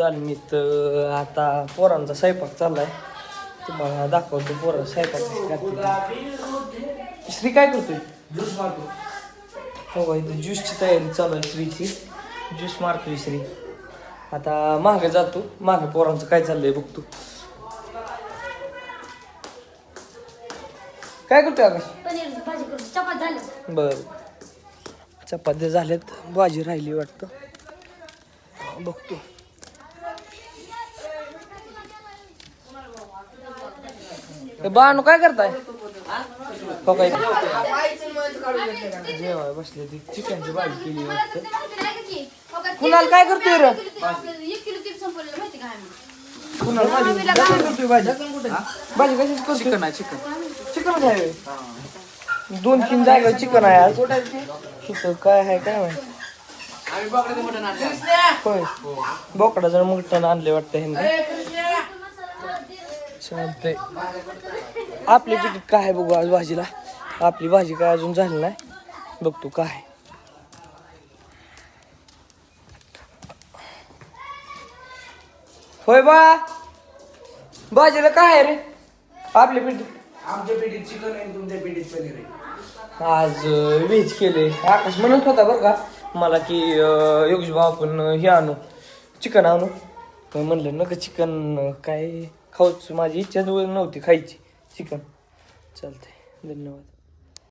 तालमीत आता पोरांचा स्वयंपाक चाललाय. तुम्हाला दाखवतो पोरं स्वयंपाक. श्री काय करतोय? ज्यूस मारतो. हो इथं ज्यूसची तयारी चालू आहे श्रीची. ज्यूस मारतोय श्री. आता मागे जातो, मागे पोरांचं काय चाललंय बघतो. काय करतोय आकाश? बर चपात्या झाल्यात, भाजी राहिली वाटतं, बघतो. बानू काय करताय? हो काय जेवाय बसले ती चिकनची भाजी केली वाटतं. कुणाल काय करतोय रे? कुणाल भाजी करतोय. भाजी कशाची करतोय? चिकन आहे. चिकन आहे. 2-3 जागा चिकन आहे आज. तिथं काय आहे काय माहिती. होय बोकडाचं मटण आणले वाटतं ह्यांनी. चालतंय. आपली तिकीट काय आहे बघू आज भाजीला. आपली भाजी काय अजून झाली नाही, बघतो काय. होय बा भाजीला काय आहे रे आपल्या पिढीत? आमच्या पिढीत चिकन आहे, तुमच्या पिढीत पनीर आहे. आज व्हेज केले. आकाश म्हणत होता बरं का मला की योगेश भाऊ आपण हे आणू, चिकन आणू. म्हणलं नका चिकन काय खाऊच, माझी इच्छाच नव्हती खायची चिकन. चालतंय, धन्यवाद.